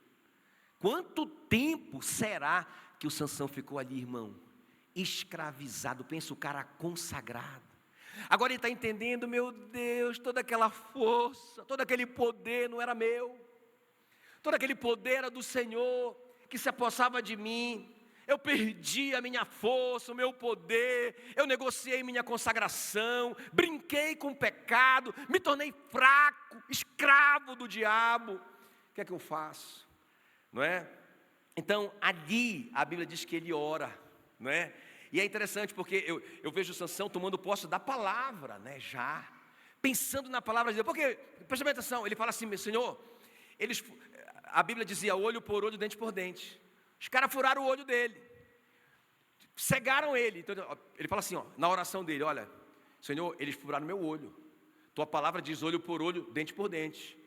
Quanto tempo será que o Sansão ficou ali, irmão? Escravizado, pensa o cara consagrado. Agora ele está entendendo, meu Deus, toda aquela força, todo aquele poder não era meu. Todo aquele poder era do Senhor, que se apossava de mim. Eu perdi a minha força, o meu poder, eu negociei minha consagração, brinquei com o pecado, me tornei fraco, escravo do diabo. O que é que eu faço? Não é? Então, ali, a Bíblia diz que ele ora, não é? E é interessante porque eu vejo Sansão tomando posse da palavra, né, já, pensando na palavra de Deus. Porque, presta bem atenção, ele fala assim, meu Senhor, a Bíblia dizia olho por olho, dente por dente. Os caras furaram o olho dele, cegaram ele. Então, ele fala assim, ó, na oração dele, olha, Senhor, eles furaram meu olho. Tua palavra diz olho por olho, dente por dente.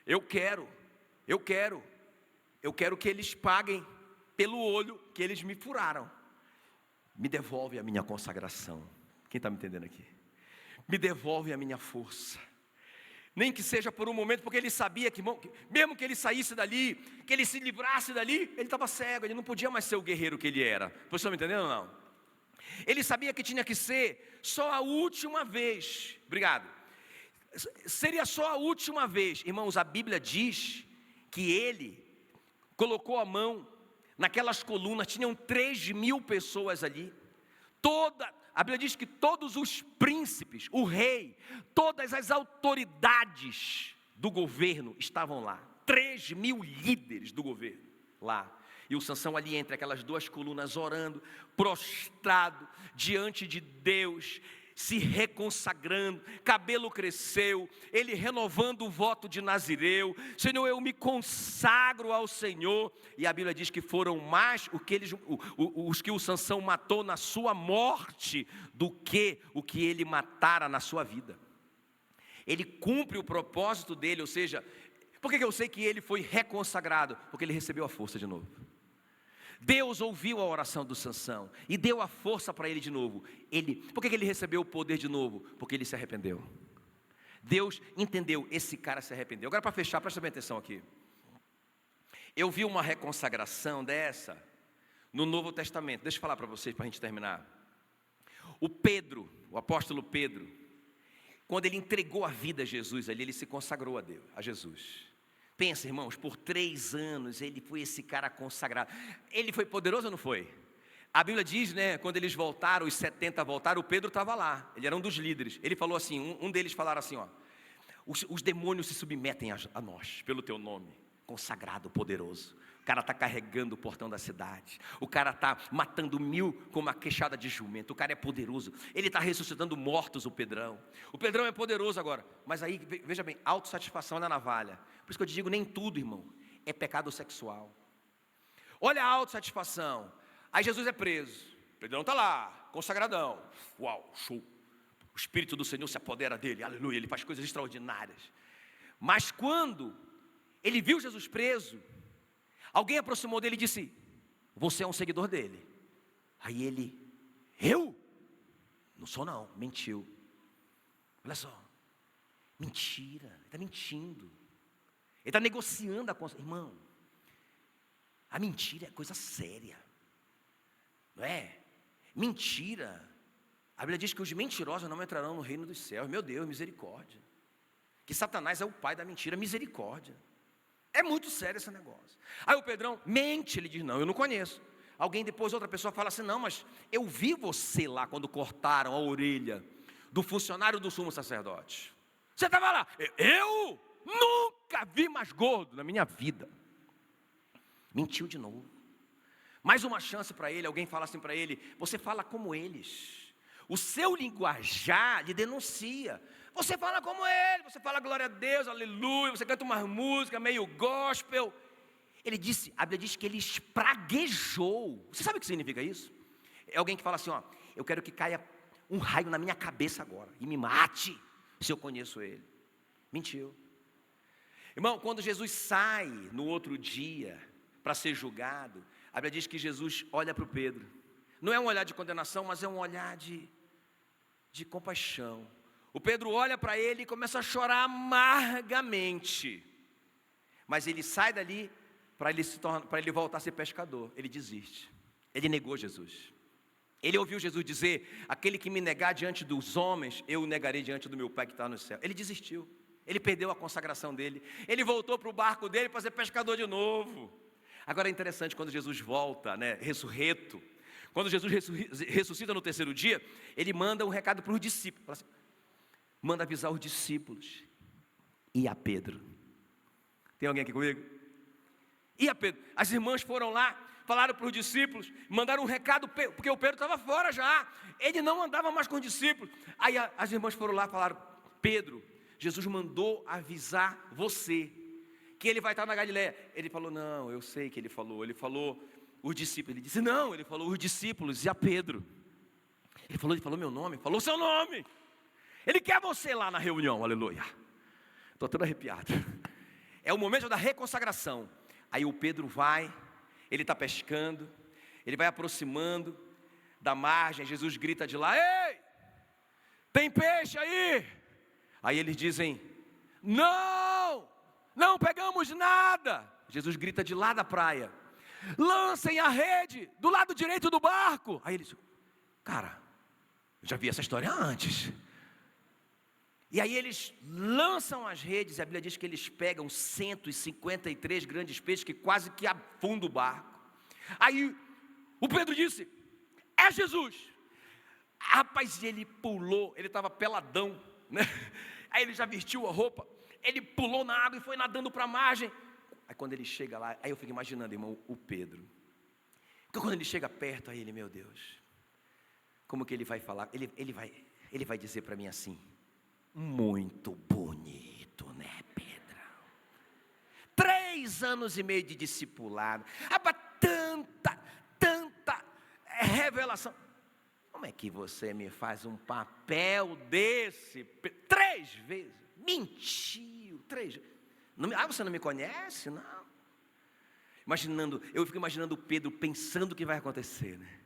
Eu quero que eles paguem pelo olho que eles me furaram. Me devolve a minha consagração. Quem está me entendendo aqui? Me devolve a minha força. Nem que seja por um momento, porque ele sabia que mesmo que ele saísse dali, que ele se livrasse dali, ele estava cego, ele não podia mais ser o guerreiro que ele era. Vocês estão me entendendo ou não? Ele sabia que tinha que ser só a última vez. Obrigado. Seria só a última vez. Irmãos, a Bíblia diz que ele colocou a mão naquelas colunas, tinham 3.000 pessoas ali. A Bíblia diz que todos os príncipes, o rei, todas as autoridades do governo estavam lá. 3.000 líderes do governo lá. E o Sansão ali entre aquelas duas colunas orando, prostrado diante de Deus, se reconsagrando, cabelo cresceu, ele renovando o voto de Nazireu. Senhor, eu me consagro ao Senhor. E a Bíblia diz que foram mais os que o Sansão matou na sua morte do que o que ele matara na sua vida. Ele cumpre o propósito dele, ou seja, por que eu sei que ele foi reconsagrado? Porque ele recebeu a força de novo. Deus ouviu a oração do Sansão e deu a força para ele de novo. Por que ele recebeu o poder de novo? Porque ele se arrependeu. Deus entendeu, esse cara se arrependeu. Agora, para fechar, presta bem atenção aqui. Eu vi uma reconsagração dessa no Novo Testamento. Deixa eu falar para vocês, para a gente terminar. O apóstolo Pedro, quando ele entregou a vida a Jesus ali, ele se consagrou a Jesus. Pensa, irmãos, por 3 anos ele foi esse cara consagrado. Ele foi poderoso ou não foi? A Bíblia diz, né, quando eles voltaram, os 70 voltaram, o Pedro estava lá, ele era um dos líderes. Ele falou assim, um deles falaram assim, ó, os demônios se submetem a nós, pelo teu nome, consagrado, poderoso. O cara está carregando o portão da cidade, o cara está matando 1000 com uma queixada de jumento, o cara é poderoso, ele está ressuscitando mortos, o Pedrão é poderoso agora. Mas aí, veja bem, autossatisfação na navalha. Por isso que eu te digo, nem tudo, irmão, é pecado sexual. Olha a autossatisfação. Aí Jesus é preso, Pedrão está lá, consagradão, uau, show. O Espírito do Senhor se apodera dele, aleluia, ele faz coisas extraordinárias. Mas quando ele viu Jesus preso, alguém aproximou dele e disse, você é um seguidor dele. Aí ele, eu? Não sou não, mentiu. Olha só, mentira, ele está mentindo. Ele está negociando a consciência. Irmão, a mentira é coisa séria. Não é? Mentira. A Bíblia diz que os mentirosos não entrarão no reino dos céus. Meu Deus, misericórdia. Que Satanás é o pai da mentira, misericórdia. É muito sério esse negócio. Aí o Pedrão mente, ele diz, não, eu não conheço. Alguém depois, outra pessoa fala assim, não, mas eu vi você lá quando cortaram a orelha do funcionário do sumo sacerdote. Você estava lá. Eu nunca vi mais gordo na minha vida. Mentiu de novo. Mais uma chance para ele, alguém fala assim para ele, você fala como eles. O seu linguajar lhe denuncia. Você fala como ele, você fala glória a Deus, aleluia, você canta uma música meio gospel. Ele disse, a Bíblia diz que ele espraguejou. Você sabe o que significa isso? É alguém que fala assim, ó, eu quero que caia um raio na minha cabeça agora e me mate, se eu conheço ele. Mentiu. Irmão, quando Jesus sai no outro dia para ser julgado, a Bíblia diz que Jesus olha para o Pedro. Não é um olhar de condenação, mas é um olhar de compaixão. O Pedro olha para ele e começa a chorar amargamente. Mas ele sai dali para ele voltar a ser pescador. Ele desiste. Ele negou Jesus. Ele ouviu Jesus dizer: aquele que me negar diante dos homens, eu o negarei diante do meu Pai que está no céu. Ele desistiu. Ele perdeu a consagração dele. Ele voltou para o barco dele para ser pescador de novo. Agora é interessante, quando Jesus volta, ressurreto, quando Jesus ressuscita no terceiro dia, ele manda um recado para os discípulos. Fala assim, manda avisar os discípulos e a Pedro. Tem alguém aqui comigo? E a Pedro. As irmãs foram lá, falaram para os discípulos, mandaram um recado, porque o Pedro estava fora já. Ele não andava mais com os discípulos. Aí as irmãs foram lá e falaram: Pedro, Jesus mandou avisar você que ele vai estar na Galileia. Ele falou: não, eu sei que ele falou os discípulos. Ele disse: não, ele falou os discípulos e a Pedro. Ele falou meu nome, falou seu nome. Ele quer você lá na reunião, aleluia. Estou todo arrepiado. É o momento da reconsagração. Aí o Pedro vai, ele está pescando, ele vai aproximando da margem, Jesus grita de lá: ei, tem peixe aí? Aí eles dizem: não pegamos nada. Jesus grita de lá da praia: lancem a rede do lado direito do barco. Aí eles: cara, eu já vi essa história antes. E aí eles lançam as redes, e a Bíblia diz que eles pegam 153 grandes peixes que quase que afundam o barco. Aí o Pedro disse: é Jesus. Rapaz, ele pulou, ele estava peladão, né? Aí ele já vestiu a roupa, ele pulou na água e foi nadando para a margem. Aí quando ele chega lá, aí eu fico imaginando, irmão, o Pedro. Porque quando ele chega perto, aí ele: meu Deus, como que ele vai falar? Ele vai dizer para mim assim: muito bonito, né, Pedro? 3 anos e meio de discipulado, tanta revelação. Como é que você me faz um papel desse? 3 vezes, mentiu 3 vezes. Você não me conhece? Não. Eu fico imaginando o Pedro pensando o que vai acontecer, né?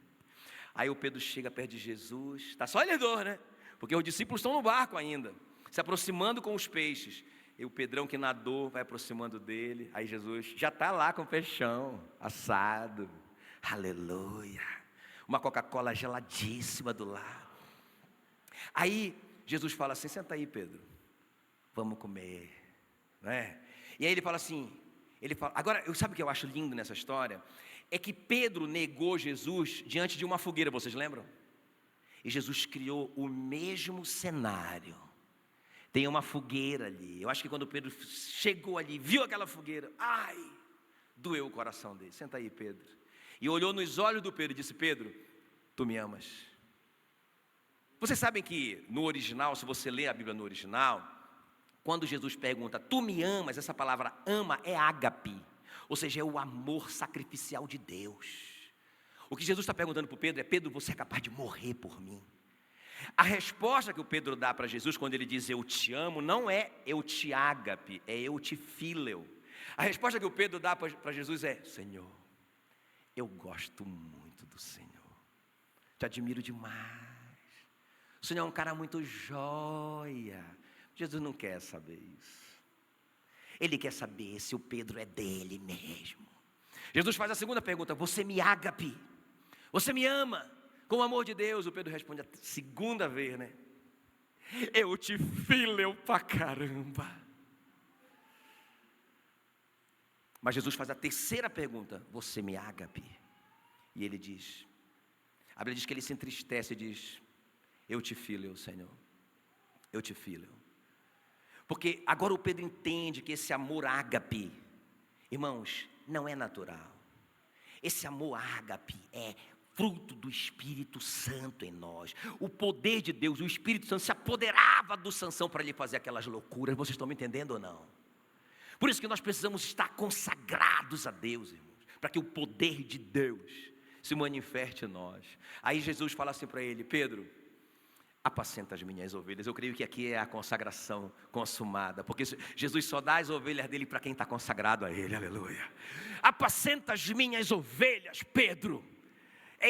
Aí o Pedro chega perto de Jesus, está só ele dois, né? Porque os discípulos estão no barco ainda, se aproximando com os peixes. E o Pedrão que nadou vai aproximando dele. Aí Jesus já está lá com o peixão assado. Aleluia. Uma Coca-Cola geladíssima do lado. Aí Jesus fala assim: senta aí, Pedro, vamos comer, né? E aí ele fala assim, agora, sabe o que eu acho lindo nessa história? É que Pedro negou Jesus diante de uma fogueira, vocês lembram? E Jesus criou o mesmo cenário. Tem uma fogueira ali. Eu acho que quando Pedro chegou ali, viu aquela fogueira, ai, doeu o coração dele. Senta aí, Pedro. E olhou nos olhos do Pedro e disse: Pedro, tu me amas? Vocês sabem que no original, se você ler a Bíblia no original, quando Jesus pergunta: tu me amas? Essa palavra ama é ágape, ou seja, é o amor sacrificial de Deus. O que Jesus está perguntando para o Pedro é: Pedro, você é capaz de morrer por mim? A resposta que o Pedro dá para Jesus quando ele diz eu te amo, não é eu te ágape, é eu te fíleo. A resposta que o Pedro dá para Jesus é: Senhor, eu gosto muito do Senhor, te admiro demais, o Senhor é um cara muito joia. Jesus não quer saber isso. Ele quer saber se o Pedro é dele mesmo. Jesus faz a segunda pergunta: você me ágape? Você me ama com o amor de Deus? O Pedro responde a segunda vez, né? Eu te fileo pra caramba. Mas Jesus faz a terceira pergunta: você me ágape? E ele diz, a Bíblia diz que ele se entristece e diz: eu te fileo, Senhor, eu te fileo. Porque agora o Pedro entende que esse amor ágape, irmãos, não é natural. Esse amor ágape é fruto do Espírito Santo em nós. O poder de Deus, o Espírito Santo se apoderava do Sansão para ele fazer aquelas loucuras. Vocês estão me entendendo ou não? Por isso que nós precisamos estar consagrados a Deus, irmãos, para que o poder de Deus se manifeste em nós. Aí Jesus fala assim para ele: Pedro, apacenta as minhas ovelhas. Eu creio que aqui é a consagração consumada, porque Jesus só dá as ovelhas dele para quem está consagrado a ele, aleluia. Apacenta as minhas ovelhas, Pedro.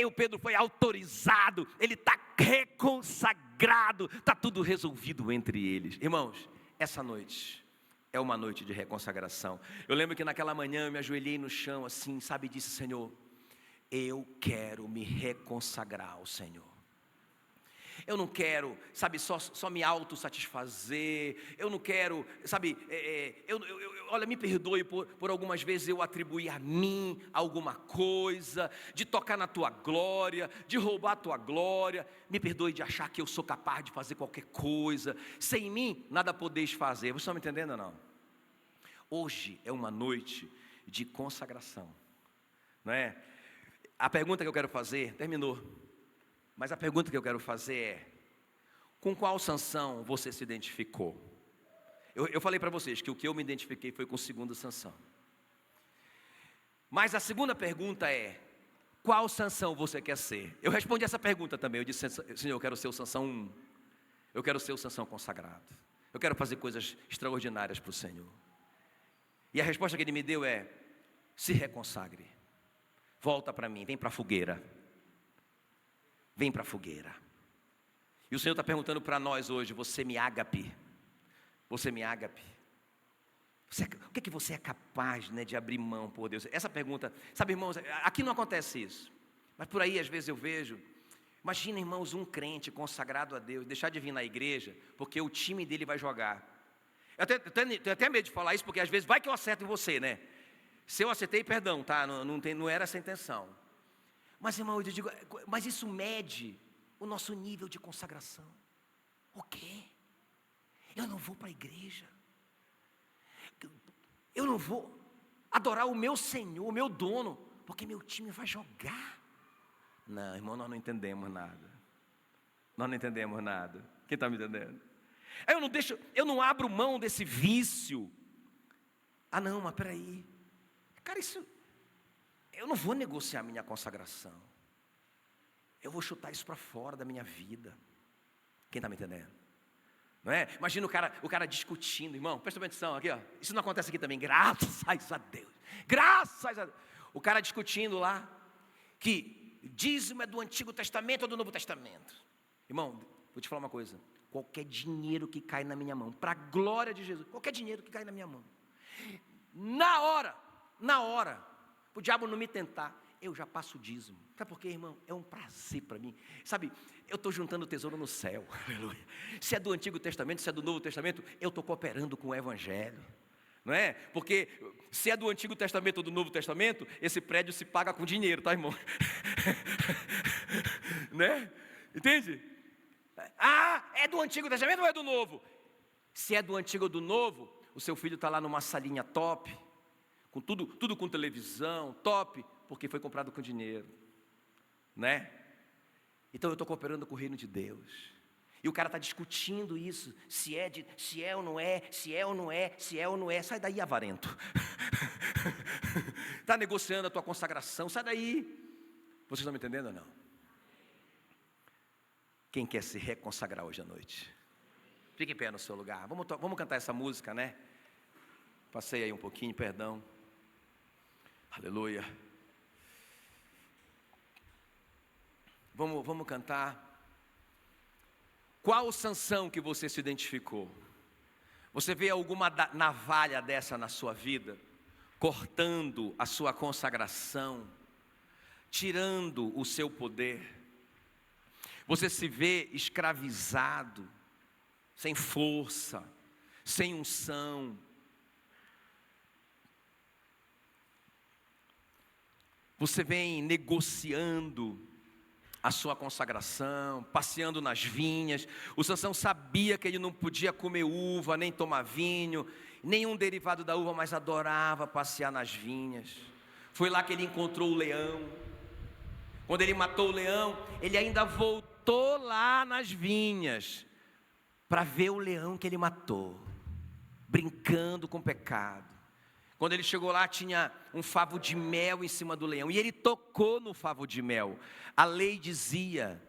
O Pedro foi autorizado, ele está reconsagrado, está tudo resolvido entre eles. Irmãos, essa noite é uma noite de reconsagração. Eu lembro que naquela manhã eu me ajoelhei no chão assim, sabe, e disse: Senhor, eu quero me reconsagrar ao Senhor. Eu não quero, sabe, só me autossatisfazer. Eu não quero, sabe, olha, me perdoe por algumas vezes eu atribuir a mim alguma coisa, de tocar na tua glória, de roubar a tua glória. Me perdoe de achar que eu sou capaz de fazer qualquer coisa. Sem mim, nada podeis fazer. Vocês estão me entendendo ou não? Hoje é uma noite de consagração, não é? A pergunta que eu quero fazer, terminou. Mas a pergunta que eu quero fazer é: com qual Sansão você se identificou? Eu falei para vocês que o que eu me identifiquei foi com o segundo Sansão. Mas a segunda pergunta é: qual Sansão você quer ser? Eu respondi essa pergunta também. Eu disse: Senhor, eu quero ser o Sansão 1. Eu quero ser o Sansão consagrado. Eu quero fazer coisas extraordinárias para o Senhor. E a resposta que ele me deu é: se reconsagre. Volta para mim, vem para a fogueira. Vem para a fogueira. E o Senhor está perguntando para nós hoje: você me ágape? Você me ágape? O que é que você é capaz, né, de abrir mão por Deus? Essa pergunta, sabe, irmãos, aqui não acontece isso. Mas por aí às vezes eu vejo. Imagina, irmãos, um crente consagrado a Deus deixar de vir na igreja porque o time dele vai jogar. Eu tenho até medo de falar isso, porque às vezes vai que eu acerto em você, né? Se eu acertei, perdão, tá? Não era essa a intenção. Mas, irmão, eu digo, mas isso mede o nosso nível de consagração. O quê? Eu não vou para a igreja. Eu não vou adorar o meu Senhor, o meu dono, porque meu time vai jogar. Não, irmão, nós não entendemos nada. Nós não entendemos nada. Quem está me entendendo? Eu não abro mão desse vício. Ah, não, mas peraí. Cara, eu não vou negociar minha consagração. Eu vou chutar isso para fora da minha vida. Quem está me entendendo? Não é? Imagina o cara discutindo, irmão, presta atenção aqui, ó. Isso não acontece aqui também, graças a Deus. Graças a Deus. O cara discutindo lá, que dízimo é do Antigo Testamento ou do Novo Testamento. Irmão, vou te falar uma coisa. Qualquer dinheiro que cai na minha mão, para a glória de Jesus, qualquer dinheiro que cai na minha mão, na hora, o diabo não me tentar, eu já passo o dízimo. Sabe por quê, irmão? É um prazer para mim. Sabe, eu estou juntando tesouro no céu. Aleluia. Se é do Antigo Testamento, se é do Novo Testamento, eu estou cooperando com o Evangelho. Não é? Porque se é do Antigo Testamento ou do Novo Testamento, esse prédio se paga com dinheiro, tá, irmão? Né? Entende? Ah, é do Antigo Testamento ou é do Novo? Se é do Antigo ou do Novo, o seu filho está lá numa salinha top, com tudo com televisão, top, porque foi comprado com dinheiro, né? Então eu estou cooperando com o reino de Deus. E o cara está discutindo isso, se é ou não é, se é ou não é, se é ou não é. Sai daí, avarento. Está negociando a tua consagração, sai daí. Vocês estão me entendendo ou não? Quem quer se reconsagrar hoje à noite? Fique em pé no seu lugar. Vamos cantar essa música, né? Passei aí um pouquinho, perdão. Aleluia. Vamos cantar. Qual Sansão que você se identificou? Você vê alguma navalha dessa na sua vida, cortando a sua consagração, tirando o seu poder? Você se vê escravizado, sem força, sem unção. Você vem negociando a sua consagração, passeando nas vinhas. O Sansão sabia que ele não podia comer uva, nem tomar vinho, nenhum derivado da uva, mas adorava passear nas vinhas. Foi lá que ele encontrou o leão. Quando ele matou o leão, ele ainda voltou lá nas vinhas para ver o leão que ele matou, brincando com o pecado. Quando ele chegou lá, tinha um favo de mel em cima do leão, e ele tocou no favo de mel. A lei dizia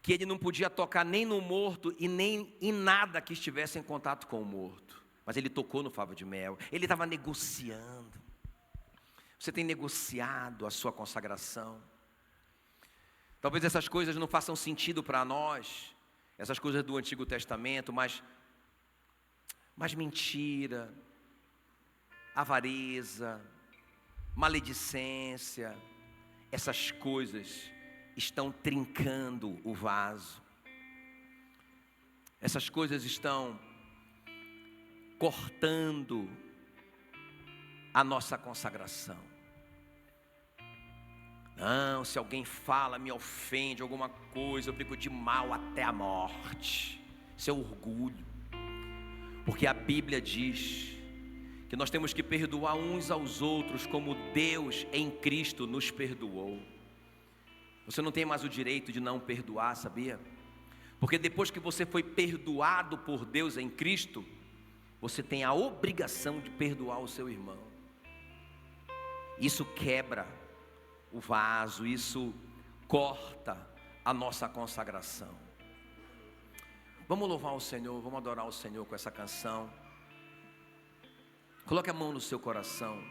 que ele não podia tocar nem no morto e nem em nada que estivesse em contato com o morto. Mas ele tocou no favo de mel, ele estava negociando. Você tem negociado a sua consagração? Talvez essas coisas não façam sentido para nós, essas coisas do Antigo Testamento, mas mentira, avareza, maledicência, essas coisas estão trincando o vaso. Essas coisas estão cortando a nossa consagração. Não, se alguém fala, me ofende alguma coisa, eu fico de mal até a morte. Isso é orgulho. Porque a Bíblia diz que nós temos que perdoar uns aos outros como Deus em Cristo nos perdoou. Você não tem mais o direito de não perdoar, sabia? Porque depois que você foi perdoado por Deus em Cristo, você tem a obrigação de perdoar o seu irmão. Isso quebra o vaso, isso corta a nossa consagração. Vamos louvar o Senhor, vamos adorar o Senhor com essa canção. Coloque a mão no seu coração.